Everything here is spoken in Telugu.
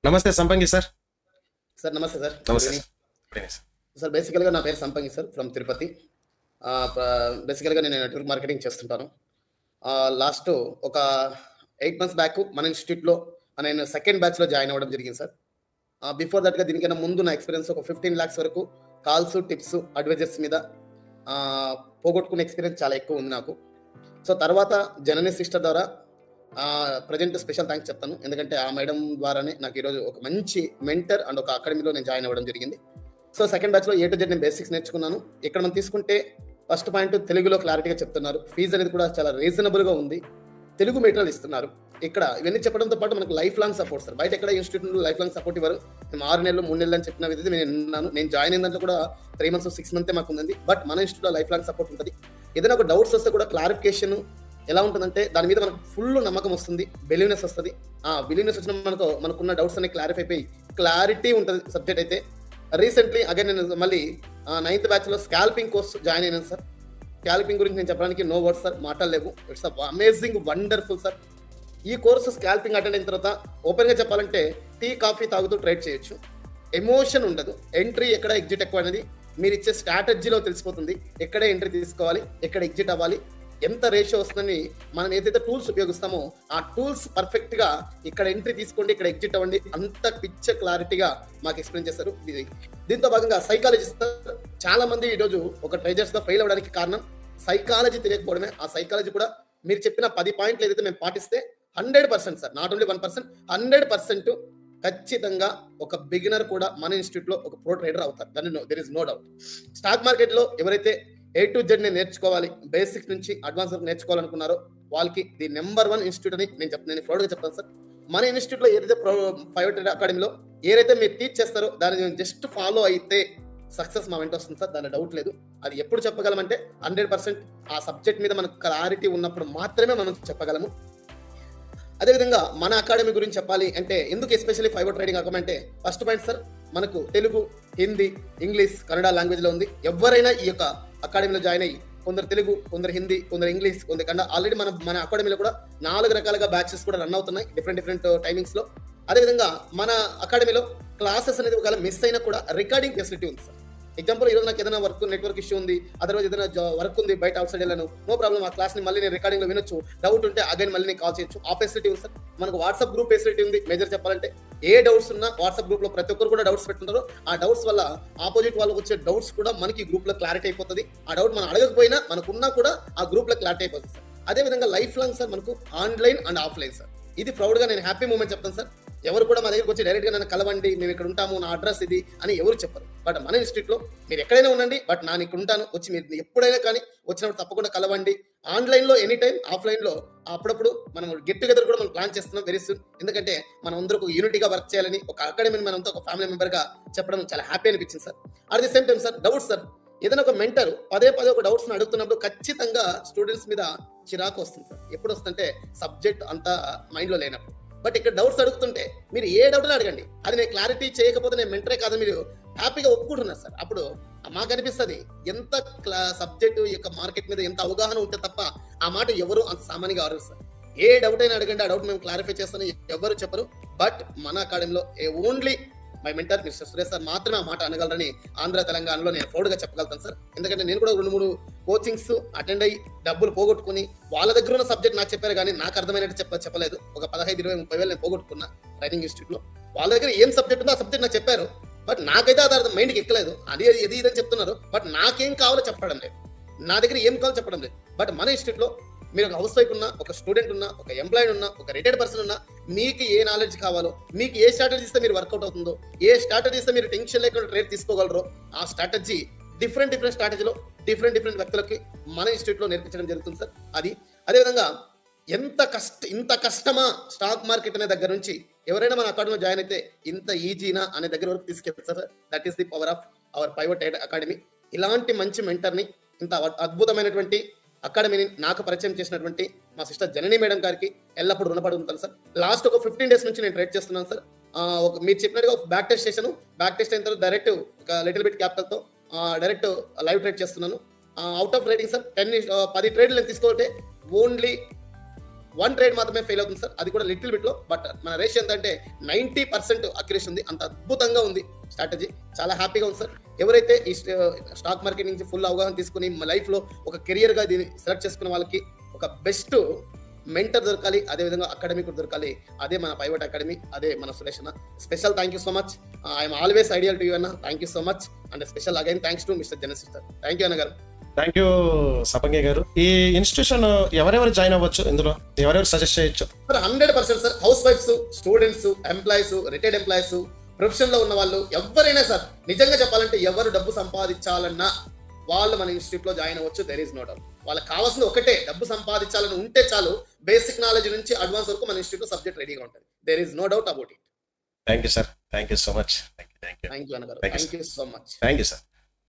నమస్తే సంపంగి సార్. సార్ నమస్తే సార్. నమస్తే సార్. ప్లీజ్. సార్ బేసికల్గా నా పేరు సంపంగి సార్, ఫ్రమ్ తిరుపతి. బేసికల్గా నేను నెట్వర్క్ మార్కెటింగ్ చేస్తుంటాను. లాస్ట్ ఒక 8 months బ్యాక్ మన ఇన్స్టిట్యూట్లో నేను సెకండ్ బ్యాచ్లో జాయిన్ అవ్వడం జరిగింది సార్. బిఫోర్ దట్గా దీనికన్నా ముందు నా ఎక్స్పీరియన్స్ ఒక 15 lakhs వరకు కాల్స్, టిప్స్, అడ్వైజర్స్ మీద పోగొట్టుకునే ఎక్స్పీరియన్స్ చాలా ఎక్కువ ఉంది నాకు. సో తర్వాత జనని సిస్టర్ ద్వారా ప్రజెంట్ స్పెషల్ థ్యాంక్స్ చెప్తాను, ఎందుకంటే ఆ మేడం ద్వారానే నాకు ఈరోజు ఒక మంచి మెంటర్ అండ్ ఒక అకాడమీలో నేను జాయిన్ అవ్వడం జరిగింది. సో సెకండ్ బ్యాచ్లో A to Z నేను బేసిక్స్ నేర్చుకున్నాను. ఇక్కడ మనం తీసుకుంటే ఫస్ట్ పాయింట్ తెలుగులో క్లారిటీగా చెప్తున్నారు. ఫీజు అనేది కూడా చాలా రీజనబుల్గా ఉంది. తెలుగు మెటీరియల్ ఇస్తున్నారు. ఇక్కడ ఇవన్నీ చెప్పడంతో పాటు మనకు లైఫ్ లాంగ్ సపోర్ట్ సార్. బయట ఎక్కడ ఇన్స్టిట్యూట్లో లైఫ్ లాంగ్ సపోర్ట్ ఇవ్వరు. మేము 6 నెలలు 3 నెలలు అని చెప్పిన విధంగా నేను విన్నాను. నేను జాయిన్ అయిన దాంట్లో కూడా 3 months 6 months మాకు ఉంది. బట్ మన ఇన్స్టిట్యూట్లో లైఫ్ లాంగ్ సపోర్ట్ ఉంటుంది. ఏదైనా ఒక డౌట్స్ వస్తే కూడా క్లారిఫికేషన్ ఎలా ఉంటుందంటే దాని మీద మనకు ఫుల్ నమ్మకం వస్తుంది, బిలీవ్నెస్ వస్తుంది. బిలీవ్నెస్ వచ్చిన మనకున్న డౌట్స్ అన్ని క్లారిఫై అయిపోయి క్లారిటీ ఉంటుంది సబ్జెక్ట్ అయితే. రీసెంట్లీ అగైన్ నేను మళ్ళీ 9th బ్యాచ్లో స్కాల్పింగ్ కోర్స్ జాయిన్ అయినాను సార్. స్కాల్పింగ్ గురించి నేను చెప్పడానికి నో వర్డ్స్ సార్, మాట్లాడలేవు. It's amazing, wonderful sir. ఈ కోర్సు స్కాల్పింగ్ అటెండ్ అయిన తర్వాత ఓపెన్గా చెప్పాలంటే టీ కాఫీ తాగుతూ ట్రేడ్ చేయొచ్చు. ఎమోషన్ ఉండదు. ఎంట్రీ ఎక్కడ ఎగ్జిట్ ఎక్కువ అనేది మీరు ఇచ్చే స్ట్రాటజీలో తెలిసిపోతుంది. ఎక్కడే ఎంట్రీ తీసుకోవాలి, ఎక్కడ ఎగ్జిట్ అవ్వాలి, ఎంత రేషియో వస్తుందని మనం ఏదైతే టూల్స్ ఉపయోగిస్తామో ఆ టూల్స్ పర్ఫెక్ట్గా ఇక్కడ ఎంట్రీ తీసుకోండి, ఇక్కడ ఎగ్జిట్ అవ్వండి, అంత పిచ్చ క్లారిటీగా మాకు ఎక్స్ప్లెయిన్ చేస్తారు. దీంతో భాగంగా సైకాలజీ చాలా మంది ఈరోజు ఒక ట్రేడర్స్గా ఫెయిల్ అవ్వడానికి కారణం సైకాలజీ తెలియకపోవడమే. ఆ సైకాలజీ కూడా మీరు చెప్పిన 10 పాయింట్లు ఏదైతే మేము పాటిస్తే 100% సార్, నాట్ ఓన్లీ 1%, 100% ఖచ్చితంగా ఒక బిగినర్ కూడా మన ఇన్స్టిట్యూట్లో ఒక ప్రో ట్రేడర్ అవుతారు. దాని there is no doubt. Stock మార్కెట్లో ఎవరైతే A to Z నేర్చుకోవాలి, బేసిక్స్ నుంచి అడ్వాన్స్ వరకు నేర్చుకోవాలనుకున్నారో వాళ్ళకి ది నెంబర్ 1 ఇన్స్టిట్యూట్ అని నేను ప్రౌడ్గా చెప్తాను సార్. మన ఇన్స్టిట్యూట్లో ఏదైతే ప్రైవేట్ అకాడమీలో ఏదైతే మీరు టీచ్ చేస్తారో దాన్ని జస్ట్ ఫాలో అయితే సక్సెస్ మా వెంట వస్తుంది సార్, దాని డౌట్ లేదు. అది ఎప్పుడు చెప్పగలమంటే 100% ఆ సబ్జెక్ట్ మీద మనకు క్లారిటీ ఉన్నప్పుడు మాత్రమే మనం చెప్పగలము. అదేవిధంగా మన అకాడమీ గురించి చెప్పాలి అంటే ఎందుకు ఎస్పెషల్లీ ఫైబర్ ట్రేడింగ్ అకాడమీ అంటే ఫస్ట్ పాయింట్ సార్, మనకు తెలుగు, హిందీ, ఇంగ్లీష్, కన్నడ లాంగ్వేజ్లో ఉంది. ఎవరైనా ఈ యొక్క అకాడమీలో జాయిన్ అయ్యి కొందరు తెలుగు, కొందరు హిందీ, కొందరు ఇంగ్లీష్, కొందరు కన్నడ, ఆల్రెడీ మన అకాడమీలో కూడా 4 రకాలుగా బ్యాచెస్ కూడా రన్ అవుతున్నాయి డిఫరెంట్ టైమింగ్స్లో. అదేవిధంగా మన అకాడమీలో క్లాసెస్ అనేది ఒకవేళ మిస్ అయినా కూడా రికార్డింగ్ ఫెసిలిటీ ఉంది సార్. ఎగ్జాంపుల్ ఈరోజు నాకు ఏదైనా నెట్వర్క్ ఇష్యూ ఉంది, అదర్వైజ్ ఏదైనా వర్క్ ఉంది, బయట అవుట్ సైడ్ వెళ్ళాను, నో ప్రాబ్లం, ఆ క్లాస్ని మళ్ళీ నేను రికార్డింగ్లో వినొచ్చు. డౌట్ ఉంటే అగైన్ మళ్ళీ నేను కాల్ చేయొచ్చు. ఆ ఫెసిలిటీ ఉంది సార్. మనకు వాట్సాప్ గ్రూప్ ఫెసిలిటీ ఉంది. మేజర్ చెప్పాలంటే ఏ డౌట్స్ ఉన్నా వాట్సాప్ గ్రూప్లో ప్రతి ఒక్కరు కూడా డౌట్స్ పెట్టుకుంటారు. ఆ డౌట్స్ వల్ల ఆపోజిట్ వాళ్ళకి వచ్చే డౌట్స్ కూడా మనకి గ్రూప్లో క్లారిటీ అయిపోతుంది. ఆ డౌట్ మనం అడగకపోయినా మనకున్నా కూడా ఆ గ్రూప్లో క్లారిటీ అయిపోతుంది సార్. అదేవిధంగా లైఫ్ లాంగ్ సార్ మనకు ఆన్లైన్ అండ్ ఆఫ్లైన్ సార్. ఇది ప్రౌడ్గా నేను హ్యాపీ మూమెంట్ చెప్తాను సార్. ఎవరు కూడా మా దగ్గరికి వచ్చి డైరెక్ట్గా నన్ను కలవండి, మేము ఇక్కడ ఉంటాము, నా అడ్రస్ ఇది అని ఎవరు చెప్పరు. బట్ మన ఇన్స్టిట్యూట్లో మీరు ఎక్కడైనా ఉండండి, బట్ నేను ఇక్కడ ఉంటాను, వచ్చి మీరు ఎప్పుడైనా కానీ వచ్చినప్పుడు తప్పకుండా కలవండి. ఆన్లైన్లో ఎనీ టైం, ఆఫ్లైన్లో అప్పుడప్పుడు మనం గెట్ టుగెదర్ కూడా మనం ప్లాన్ చేస్తున్నాం వెరీ సూన్. ఎందుకంటే మనం అందరూ ఒక యూనిటీగా వర్క్ చేయాలని, ఒక అకాడమీని మనంతా ఒక ఫ్యామిలీ మెంబర్గా చెప్పడం చాలా హ్యాపీ అనిపించింది sir. At the same time sir, doubts sir, ఏదైనా ఒక మెంటర్ పదే ఒక డౌట్స్ని అడుగుతున్నప్పుడు ఖచ్చితంగా స్టూడెంట్స్ మీద చిరాకు వస్తుంది సార్. ఎప్పుడు వస్తుంటే సబ్జెక్ట్ అంతా మైండ్లో లేనప్పుడు. బట్ ఇక్కడ డౌట్స్ అడుగుతుంటే మీరు ఏ డౌట్ అడగండి, అది నేను క్లారిటీ చేయకపోతే నేను మెంటరే కాదు మీరు హ్యాపీగా ఒప్పుకుంటున్నారు సార్. అప్పుడు మాకు అనిపిస్తుంది ఎంత సబ్జెక్టు యొక్క మార్కెట్ మీద ఎంత అవగాహన ఉంటే తప్ప ఆ మాట ఎవరు అంత సామాన్యంగా అడగరు సార్. ఏ డౌట్ అయినా అడగండి, ఆ డౌట్ మేము క్లారిఫై చేస్తాను, ఎవరు చెప్పరు. బట్ మన అకాడమీలో only my mentor mister Suresh sir మాత్రమే ఆ మాట అనగలరని ఆంధ్ర తెలంగాణలో నేను ప్రౌడ్గా చెప్పగలుగుతాను సార్. ఎందుకంటే నేను కూడా 2-3 కోచింగ్స్ అటెండ్ అయ్యి డబ్బులు పోగొట్టుకుని వాళ్ళ దగ్గర ఉన్న సబ్జెక్ట్ నాకు చెప్పారు, కానీ నాకు అర్థమైనట్టు చెప్పలేదు. ఒక 15-20-30 వేలు నేను పోగొట్టుకున్నా ట్రైనింగ్ ఇన్స్టిట్యూట్లో. వాళ్ళ దగ్గర ఏం సబ్జెక్ట్ ఉందో ఆ సబ్జెక్ట్ నాకు చెప్పారు, బట్ నాకైతే అది అర్థం మైండ్కి ఎక్కలేదు. అది ఇదని చెప్తున్నారు, బట్ నాకేం కావాలో చెప్పడం లేదు, నా దగ్గర ఏం కావాలో చెప్పడం లేదు. బట్ మన ఇన్స్టిట్యూట్లో మీరు ఒక హౌస్ వైఫ్ ఉన్నా, ఒక స్టూడెంట్ ఉన్నా, ఒక ఎంప్లాయీ ఉన్నా, ఒక రిటైర్డ్ పర్సన్ ఉన్నా, మీకు ఏ నాలెడ్జ్ కావాలో, మీకు ఏ స్ట్రాటజీ ఇస్తే మీరు వర్కౌట్ అవుతుందో, ఏ స్ట్రాటజీ ఇస్తే మీరు టెన్షన్ లేకుండా ట్రేడ్ తీసుకోగలరో ఆ స్ట్రాటజీ డిఫరెంట్ స్ట్రాటజీలో డిఫరెంట్ వ్యక్తులకి మన ఇన్స్టిట్యూట్లో నేర్పించడం జరుగుతుంది సార్. అది అదేవిధంగా ఇంత కష్టమా స్టాక్ మార్కెట్ అనే దగ్గర నుంచి ఎవరైనా మన అకాడమీలో జాయిన్ అయితే ఇంత ఈజీనా అనే దగ్గర వరకు తీసుకెళ్తారు sir. That is the power of our private academy. ఇలాంటి మంచి మెంటర్ని, ఇంత అద్భుతమైనటువంటి అకాడమీని నాకు పరిచయం చేసినటువంటి మా సిస్టర్ జనని మేడం గారికి ఎల్లప్పుడూ రుణపడి ఉంటాను సార్. లాస్ట్ ఒక 15 days నుంచి నేను ట్రేడ్ చేస్తున్నాను సార్. మీరు చెప్పినట్టుగా బ్యాక్ టెస్ట్ చేశాను. బ్యాక్ టెస్ట్ అయిన తర్వాత డైరెక్ట్ ఒక లిటిల్ బిట్ క్యాపిటల్తో డైరెక్ట్ లైవ్ ట్రేడ్ చేస్తున్నాను. అవుట్ ఆఫ్ ట్రేడింగ్ సార్ 10 ట్రేడ్లు నేను తీసుకోవాలంటే ఓన్లీ 1 ట్రేడ్ మాత్రమే ఫెయిల్ అవుతుంది సార్, అది కూడా లిటిల్ బిట్ లో. బట్ మన రేషియో ఎంత అంటే 90% అక్యురేషన్ ఉంది. అంత అద్భుతంగా ఉంది స్ట్రాటజీ, చాలా హ్యాపీగా ఉంది సార్. ఎవరైతే ఈ స్టాక్ మార్కెట్ నుంచి ఫుల్ అవగాహన తీసుకుని లైఫ్ లో ఒక కెరియర్ గా దీన్ని సెలెక్ట్ చేసుకున్న వాళ్ళకి ఒక బెస్ట్ మెంటర్ దొరకాలి, అదే విధంగా అకాడమీ కూడా దొరకాలి. అదే మన పైవట్ అకాడమీ, అదే మన సురేష్ అన్న. Special thank you so much. I'm always ideal to you అన్న. Thank you so much. And special again thanks to mister Genesis sir. Thank you అన్న గారు. థ్యాంక్ యూ సపంగి గారు. ఈ ఇన్స్టిట్యూషన్ ఎవరెవరు జాయిన్ అవ్వచ్చు, ఇందులో ఎవరెవరు సజెస్ట్ చేయొచ్చు? Sir 100% sir, house wives, students, employees, retired employees, profession లో ఉన్న వాళ్ళు ఎవరైనా సార్, నిజంగా చెప్పాలంటే ఎవరు డబ్బు సంపాదించాలన్నా వాళ్ళు మన ఇన్స్టిట్యూట్ లో జాయిన్ అవ్వచ్చు. There is no doubt. వాళ్ళకి కావాల్సింది ఒకటే, డబ్బు సంపాదించాలని ఉంటే చాలు. బేసిక్ నాలెడ్జ్ నుంచి అడ్వాన్స్ వరకు మన ఇన్స్టిట్యూట్ లో సబ్జెక్ట్ రెడీగా ఉంటుంది. There is no doubt about it. Thank you sir. Thank you so much. Thank you అన్నగారు. Thank you so much. Thank you sir.